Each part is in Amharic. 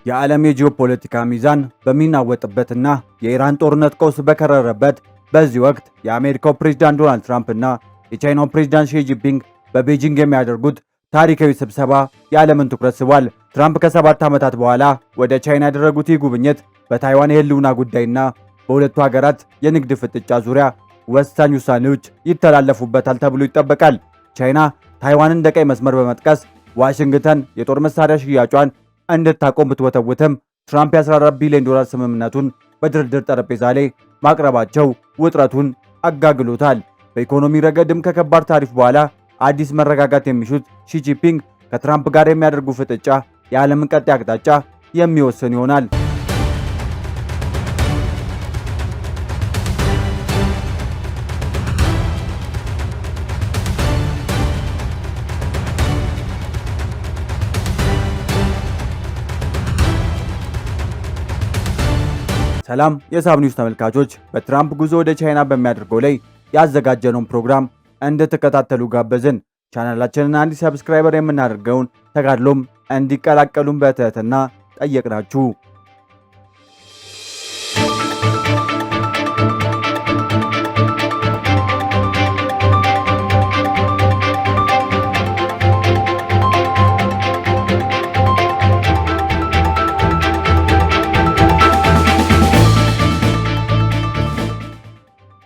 የዓለም የጂኦፖለቲካ ሚዛን በሚናወጥበትና የኢራን ጦርነት ቀውስ በከረረበት በዚህ ወቅት የአሜሪካው ፕሬዝዳንት ዶናልድ ትራምፕ እና የቻይናው ፕሬዝዳንት ሺ ጂንፒንግ በቤጂንግ የሚያደርጉት ታሪካዊ ስብሰባ የዓለምን ትኩረት ስቧል። ትራምፕ ከ7 ዓመታት በኋላ ወደ ቻይና ያደረጉት ይህ ጉብኝት በታይዋን የህልውና ጉዳይና በሁለቱ ሀገራት የንግድ ፍጥጫ ዙሪያ ወሳኝ ውሳኔዎች ይተላለፉበታል ተብሎ ይጠበቃል። ቻይና ታይዋንን እንደ ቀይ መስመር በመጥቀስ ዋሽንግተን የጦር መሳሪያ ሽያጯን እንድታቆም ብትወተውትም ትራምፕ የ14 ቢሊዮን ዶላር ስምምነቱን በድርድር ጠረጴዛ ላይ ማቅረባቸው ውጥረቱን አጋግሎታል። በኢኮኖሚ ረገድም ከከባድ ታሪፍ በኋላ አዲስ መረጋጋት የሚሹት ሺ ጂንፒንግ ከትራምፕ ጋር የሚያደርጉ ፍጥጫ የዓለምን ቀጣይ አቅጣጫ የሚወስን ይሆናል። ሰላም የሳብ ኒውስ ተመልካቾች፣ በትራምፕ ጉዞ ወደ ቻይና በሚያደርገው ላይ ያዘጋጀነውን ፕሮግራም እንድትከታተሉ ጋበዝን። ቻናላችንን አንድ ሰብስክራይበር የምናደርገውን ተጋድሎም እንዲቀላቀሉን በትህትና ጠየቅናችሁ።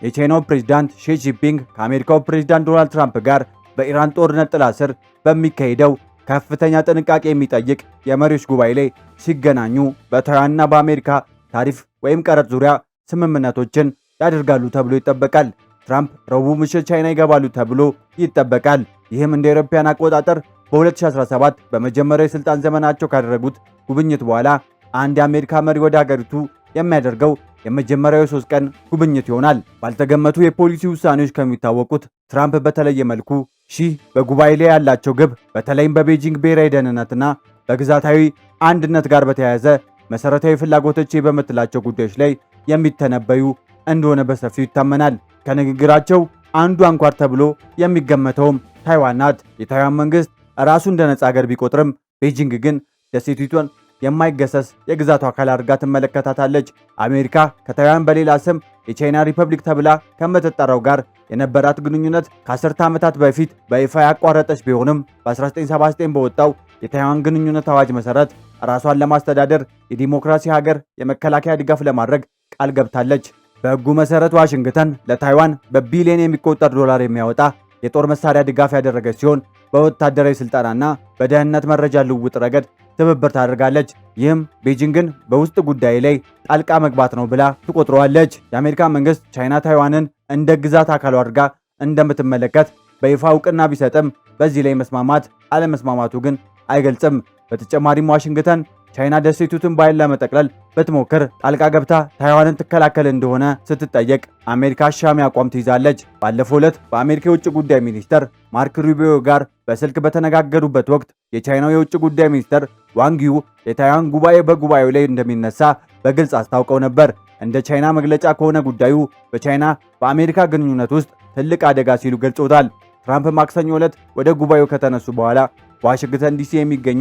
የቻይናው ፕሬዝዳንት ሺ ጂንፒንግ ከአሜሪካው ፕሬዝዳንት ዶናልድ ትራምፕ ጋር በኢራን ጦርነት ጥላ ስር በሚካሄደው ከፍተኛ ጥንቃቄ የሚጠይቅ የመሪዎች ጉባኤ ላይ ሲገናኙ በታይዋንና በአሜሪካ ታሪፍ ወይም ቀረጥ ዙሪያ ስምምነቶችን ያደርጋሉ ተብሎ ይጠበቃል። ትራምፕ ረቡዕ ምሽት ቻይና ይገባሉ ተብሎ ይጠበቃል። ይህም እንደ አውሮፓውያን አቆጣጠር በ2017 በመጀመሪያው የስልጣን ዘመናቸው ካደረጉት ጉብኝት በኋላ አንድ የአሜሪካ መሪ ወደ ሀገሪቱ የሚያደርገው የመጀመሪያው የ3 ቀን ጉብኝት ይሆናል። ባልተገመቱ የፖሊሲ ውሳኔዎች ከሚታወቁት ትራምፕ በተለየ መልኩ ሺ በጉባኤ ላይ ያላቸው ግብ በተለይም በቤጂንግ ብሔራዊ ደህንነትና በግዛታዊ አንድነት ጋር በተያያዘ መሰረታዊ ፍላጎቶች በምትላቸው ጉዳዮች ላይ የሚተነበዩ እንደሆነ በሰፊው ይታመናል። ከንግግራቸው አንዱ አንኳር ተብሎ የሚገመተውም ታይዋን ናት። የታይዋን መንግስት ራሱ እንደ ነጻ ሀገር ቢቆጥርም ቤጂንግ ግን ደሴቲቱን የማይገሰስ የግዛቷ አካል አድርጋ ትመለከታታለች። አሜሪካ ከታይዋን በሌላ ስም የቻይና ሪፐብሊክ ተብላ ከምትጠራው ጋር የነበራት ግንኙነት ከ10 ዓመታት በፊት በይፋ ያቋረጠች ቢሆንም በ1979 በወጣው የታይዋን ግንኙነት አዋጅ መሰረት ራሷን ለማስተዳደር የዲሞክራሲ ሀገር የመከላከያ ድጋፍ ለማድረግ ቃል ገብታለች። በሕጉ መሰረት ዋሽንግተን ለታይዋን በቢሊዮን የሚቆጠር ዶላር የሚያወጣ የጦር መሳሪያ ድጋፍ ያደረገች ሲሆን በወታደራዊ ስልጠናና በደህንነት መረጃ ልውውጥ ረገድ ትብብር ታደርጋለች። ይህም ቤጂንግን በውስጥ ጉዳይ ላይ ጣልቃ መግባት ነው ብላ ትቆጥረዋለች። የአሜሪካ መንግስት ቻይና ታይዋንን እንደ ግዛት አካሉ አድርጋ እንደምትመለከት በይፋ እውቅና ቢሰጥም በዚህ ላይ መስማማት አለመስማማቱ ግን አይገልጽም። በተጨማሪም ዋሽንግተን ቻይና ደሴቲቱን በኃይል ለመጠቅለል ብትሞክር ጣልቃ ገብታ ታይዋንን ትከላከል እንደሆነ ስትጠየቅ አሜሪካ አሻሚ አቋም ትይዛለች። ባለፈው ዕለት በአሜሪካ የውጭ ጉዳይ ሚኒስተር ማርክ ሩቢዮ ጋር በስልክ በተነጋገሩበት ወቅት የቻይናው የውጭ ጉዳይ ሚኒስተር ዋንጊው የታይዋን ጉባኤ በጉባኤው ላይ እንደሚነሳ በግልጽ አስታውቀው ነበር። እንደ ቻይና መግለጫ ከሆነ ጉዳዩ በቻይና በአሜሪካ ግንኙነት ውስጥ ትልቅ አደጋ ሲሉ ገልጾታል። ትራምፕ ማክሰኞ ዕለት ወደ ጉባኤው ከተነሱ በኋላ በዋሽንግተን ዲሲ የሚገኙ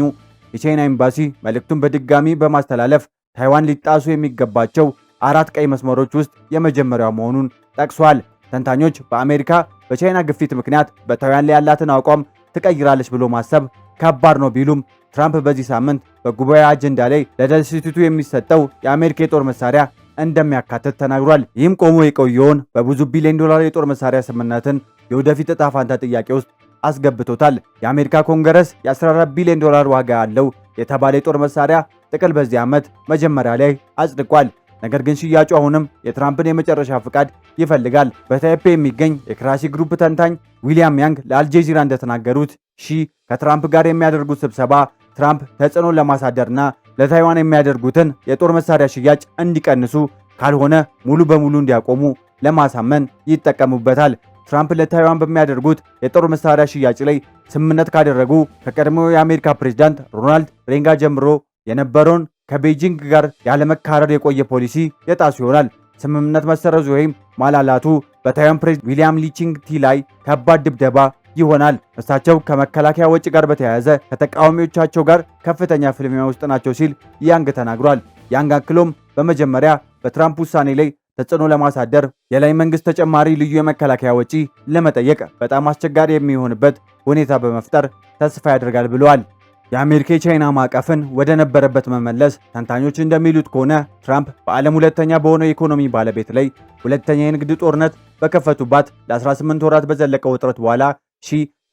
የቻይና ኤምባሲ መልእክቱን በድጋሚ በማስተላለፍ ታይዋን ሊጣሱ የሚገባቸው 4 ቀይ መስመሮች ውስጥ የመጀመሪያው መሆኑን ጠቅሷል። ተንታኞች በአሜሪካ በቻይና ግፊት ምክንያት በታይዋን ላይ ያላትን አቋም ትቀይራለች ብሎ ማሰብ ከባድ ነው ቢሉም ትራምፕ በዚህ ሳምንት በጉባኤ አጀንዳ ላይ ለደሴቲቱ የሚሰጠው የአሜሪካ የጦር መሳሪያ እንደሚያካትት ተናግሯል። ይህም ቆሞ የቆየውን በብዙ ቢሊዮን ዶላር የጦር መሳሪያ ስምምነትን የወደፊት ዕጣ ፈንታ ጥያቄ ውስጥ አስገብቶታል። የአሜሪካ ኮንግረስ የ14 ቢሊዮን ዶላር ዋጋ ያለው የተባለ የጦር መሳሪያ ጥቅል በዚህ ዓመት መጀመሪያ ላይ አጽድቋል። ነገር ግን ሽያጩ አሁንም የትራምፕን የመጨረሻ ፍቃድ ይፈልጋል። በታይፔ የሚገኝ የክራሲ ግሩፕ ተንታኝ ዊሊያም ያንግ ለአልጄዚራ እንደተናገሩት ሺ ከትራምፕ ጋር የሚያደርጉት ስብሰባ ትራምፕ ተጽዕኖን ለማሳደርና ለታይዋን የሚያደርጉትን የጦር መሳሪያ ሽያጭ እንዲቀንሱ ካልሆነ ሙሉ በሙሉ እንዲያቆሙ ለማሳመን ይጠቀሙበታል። ትራምፕ ለታይዋን በሚያደርጉት የጦር መሳሪያ ሽያጭ ላይ ስምምነት ካደረጉ ከቀድሞው የአሜሪካ ፕሬዝዳንት ሮናልድ ሬንጋን ጀምሮ የነበረውን ከቤጂንግ ጋር ያለመካረር የቆየ ፖሊሲ የጣሱ ይሆናል። ስምምነት መሰረዙ ወይም ማላላቱ በታይዋን ፕሬዝዳንት ዊሊያም ሊቺንግ ቲ ላይ ከባድ ድብደባ ይሆናል። እርሳቸው ከመከላከያ ወጪ ጋር በተያያዘ ከተቃዋሚዎቻቸው ጋር ከፍተኛ ፍልሚያ ውስጥ ናቸው ሲል ያንግ ተናግሯል። ያንግ አክሎም በመጀመሪያ በትራምፕ ውሳኔ ላይ ተጽዕኖ ለማሳደር የላይ መንግስት ተጨማሪ ልዩ የመከላከያ ወጪ ለመጠየቅ በጣም አስቸጋሪ የሚሆንበት ሁኔታ በመፍጠር ተስፋ ያደርጋል ብለዋል። የአሜሪካ የቻይና ማዕቀፍን ወደ ነበረበት መመለስ ተንታኞች እንደሚሉት ከሆነ ትራምፕ በዓለም ሁለተኛ በሆነው የኢኮኖሚ ባለቤት ላይ ሁለተኛ የንግድ ጦርነት በከፈቱባት ለ18 ወራት በዘለቀው ውጥረት በኋላ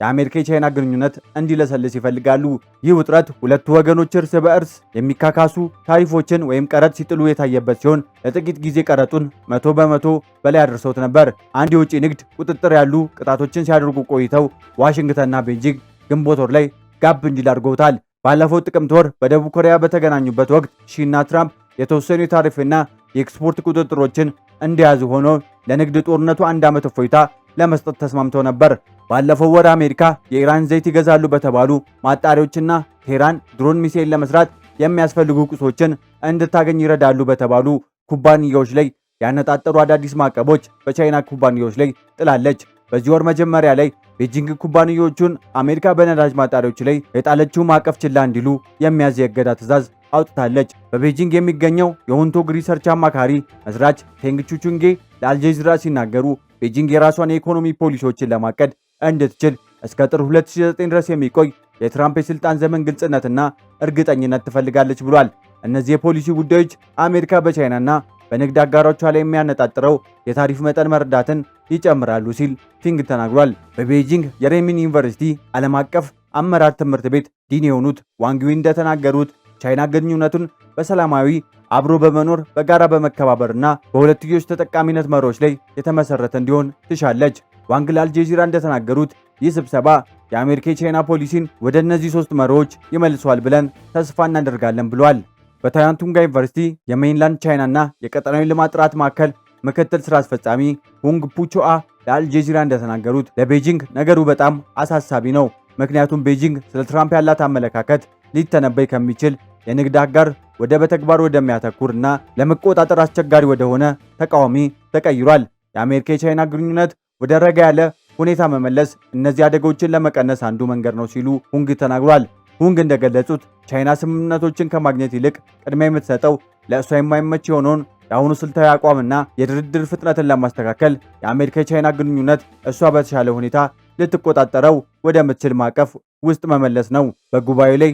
የአሜሪካ የቻይና ግንኙነት እንዲለሰልስ ይፈልጋሉ። ይህ ውጥረት ሁለቱ ወገኖች እርስ በእርስ የሚካካሱ ታሪፎችን ወይም ቀረጥ ሲጥሉ የታየበት ሲሆን ለጥቂት ጊዜ ቀረጡን 100% በላይ አድርሰውት ነበር። አንድ የውጭ ንግድ ቁጥጥር ያሉ ቅጣቶችን ሲያደርጉ ቆይተው ዋሽንግተንና ቤጂንግ ግንቦት ወር ላይ ጋብ እንዲል አድርገውታል። ባለፈው ጥቅምት ወር በደቡብ ኮሪያ በተገናኙበት ወቅት ሺና ትራምፕ የተወሰኑ የታሪፍና የኤክስፖርት ቁጥጥሮችን እንደያዙ ሆኖ ለንግድ ጦርነቱ 1 ዓመት እፎይታ ለመስጠት ተስማምተው ነበር። ባለፈው ወር አሜሪካ የኢራን ዘይት ይገዛሉ በተባሉ ማጣሪያዎችና ቴህራን ድሮን ሚሳኤል ለመስራት የሚያስፈልጉ ቁሶችን እንድታገኝ ይረዳሉ በተባሉ ኩባንያዎች ላይ ያነጣጠሩ አዳዲስ ማዕቀቦች በቻይና ኩባንያዎች ላይ ጥላለች። በዚህ ወር መጀመሪያ ላይ ቤጂንግ ኩባንያዎቹን አሜሪካ በነዳጅ ማጣሪያዎች ላይ የጣለችው ማዕቀፍ ችላ እንዲሉ የሚያዝ የእገዳ ትዕዛዝ አውጥታለች። በቤጂንግ የሚገኘው የሆንቶግ ሪሰርች አማካሪ መስራች ቴንግ ቹቹንጌ ለአልጀዚራ ሲናገሩ ቤጂንግ የራሷን የኢኮኖሚ ፖሊሲዎችን ለማቀድ እንድትችል እስከ ጥር 2009 ድረስ የሚቆይ የትራምፕ የስልጣን ዘመን ግልጽነትና እርግጠኝነት ትፈልጋለች ብሏል። እነዚህ የፖሊሲ ጉዳዮች አሜሪካ በቻይናና በንግድ አጋሮቿ ላይ የሚያነጣጥረው የታሪፍ መጠን መርዳትን ይጨምራሉ ሲል ቲንግ ተናግሯል። በቤጂንግ የሬሚን ዩኒቨርሲቲ ዓለም አቀፍ አመራር ትምህርት ቤት ዲን የሆኑት ዋንግ ዊ እንደተናገሩት ቻይና ግንኙነቱን በሰላማዊ አብሮ በመኖር በጋራ በመከባበርና በሁለትዮሽ ተጠቃሚነት መርሆች ላይ የተመሰረተ እንዲሆን ትሻለች። ዋንግ ለአልጀዚራ እንደተናገሩት ይህ ስብሰባ የአሜሪካ የቻይና ፖሊሲን ወደ እነዚህ 3 መርሆች ይመልሷል ብለን ተስፋ እናደርጋለን ብሏል። በታይዋን ቱንጋ ዩኒቨርሲቲ የሜይንላንድ ቻይናና የቀጠናዊ ልማት ጥራት ማዕከል ምክትል ስራ አስፈጻሚ ሁንግ ፑቾአ ለአልጀዚራ እንደተናገሩት ለቤጂንግ ነገሩ በጣም አሳሳቢ ነው። ምክንያቱም ቤጂንግ ስለ ትራምፕ ያላት አመለካከት ሊተነበይ ከሚችል የንግድ አጋር ወደ በተግባር ወደሚያተኩርና ለመቆጣጠር አስቸጋሪ ወደሆነ ተቃዋሚ ተቀይሯል። የአሜሪካ የቻይና ግንኙነት ወደ ረጋ ያለ ሁኔታ መመለስ እነዚህ አደጋዎችን ለመቀነስ አንዱ መንገድ ነው ሲሉ ሁንግ ተናግሯል። ሁንግ እንደገለጹት ቻይና ስምምነቶችን ከማግኘት ይልቅ ቅድሚያ የምትሰጠው ለእሷ የማይመች የሆነውን የአሁኑ ስልታዊ አቋምና የድርድር ፍጥነትን ለማስተካከል የአሜሪካ የቻይና ግንኙነት እሷ በተሻለ ሁኔታ ልትቆጣጠረው ወደምትችል ማዕቀፍ ውስጥ መመለስ ነው። በጉባኤው ላይ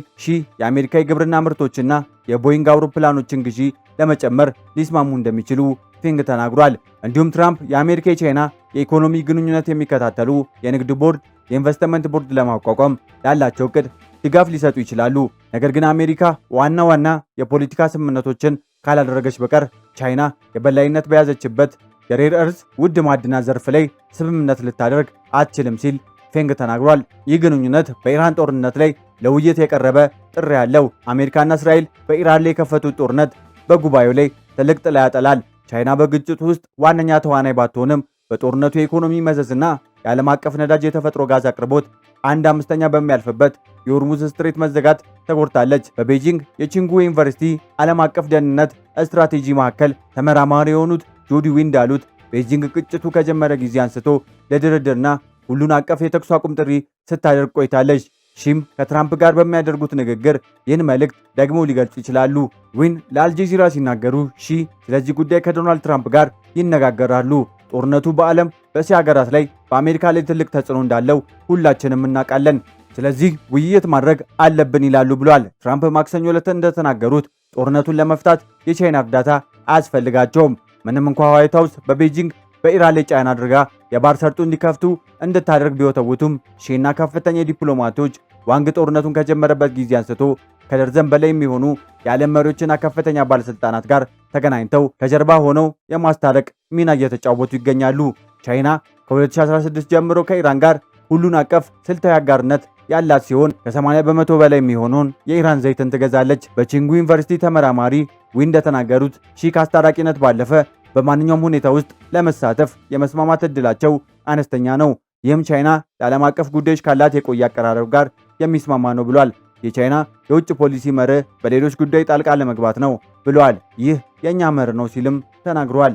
የአሜሪካ የግብርና ምርቶችና የቦይንግ አውሮፕላኖችን ግዢ ለመጨመር ሊስማሙ እንደሚችሉ ፊንግ ተናግሯል። እንዲሁም ትራምፕ የአሜሪካ የቻይና የኢኮኖሚ ግንኙነት የሚከታተሉ የንግድ ቦርድ፣ የኢንቨስትመንት ቦርድ ለማቋቋም ላላቸው እቅድ ድጋፍ ሊሰጡ ይችላሉ። ነገር ግን አሜሪካ ዋና ዋና የፖለቲካ ስምምነቶችን ካላደረገች በቀር ቻይና የበላይነት በያዘችበት የሬር እርዝ ውድ ማዕድናት ዘርፍ ላይ ስምምነት ልታደርግ አትችልም ሲል ፌንግ ተናግሯል። ይህ ግንኙነት በኢራን ጦርነት ላይ ለውይይት የቀረበ ጥሪ ያለው አሜሪካና እስራኤል በኢራን ላይ የከፈቱት ጦርነት በጉባኤው ላይ ትልቅ ጥላ ያጠላል። ቻይና በግጭቱ ውስጥ ዋነኛ ተዋናይ ባትሆንም በጦርነቱ የኢኮኖሚ መዘዝና የዓለም አቀፍ ነዳጅ የተፈጥሮ ጋዝ አቅርቦት 1/5 በሚያልፍበት የሆርሙዝ ስትሬት መዘጋት ተጎድታለች። በቤጂንግ የቺንጉ ዩኒቨርሲቲ ዓለም አቀፍ ደህንነት ስትራቴጂ ማዕከል ተመራማሪ የሆኑት ጆዲ ዊ እንዳሉት ቤጂንግ ግጭቱ ከጀመረ ጊዜ አንስቶ ለድርድርና ሁሉን አቀፍ የተኩስ አቁም ጥሪ ስታደርግ ቆይታለች። ከትራምፕ ጋር በሚያደርጉት ንግግር ይህን መልእክት ደግሞ ሊገልጹ ይችላሉ። ዊን ለአልጀዚራ ሲናገሩ ስለዚህ ጉዳይ ከዶናልድ ትራምፕ ጋር ይነጋገራሉ። ጦርነቱ በዓለም በእስያ ሀገራት ላይ በአሜሪካ ላይ ትልቅ ተጽዕኖ እንዳለው ሁላችንም እናውቃለን። ስለዚህ ውይይት ማድረግ አለብን ይላሉ ብሏል። ትራምፕ ማክሰኞ ዕለት እንደተናገሩት ጦርነቱን ለመፍታት የቻይና እርዳታ አያስፈልጋቸውም። ምንም እንኳ ዋይት ሃውስ በቤጂንግ በኢራን ላይ ጫና አድርጋ የባህር ሰርጡ እንዲከፍቱ እንድታደርግ ቢወተውቱም ሺና ከፍተኛ ዲፕሎማቶች ዋንግ ጦርነቱን ከጀመረበት ጊዜ አንስቶ ከደርዘን በላይ የሚሆኑ የዓለም መሪዎችና ከፍተኛ ባለስልጣናት ጋር ተገናኝተው ከጀርባ ሆነው የማስታረቅ ሚና እየተጫወቱ ይገኛሉ። ቻይና ከ2016 ጀምሮ ከኢራን ጋር ሁሉን አቀፍ ስልታዊ አጋርነት ያላት ሲሆን ከ80 በመቶ በላይ የሚሆነውን የኢራን ዘይትን ትገዛለች። በቺንጉ ዩኒቨርሲቲ ተመራማሪ ዊ እንደተናገሩት ከአስታራቂነት ባለፈ በማንኛውም ሁኔታ ውስጥ ለመሳተፍ የመስማማት ዕድላቸው አነስተኛ ነው። ይህም ቻይና ለዓለም አቀፍ ጉዳዮች ካላት የቆየ አቀራረብ ጋር የሚስማማ ነው ብሏል። የቻይና የውጭ ፖሊሲ መርህ በሌሎች ጉዳይ ጣልቃ ለመግባት ነው ብሏል። ይህ የእኛ መርህ ነው ሲልም ተናግሯል።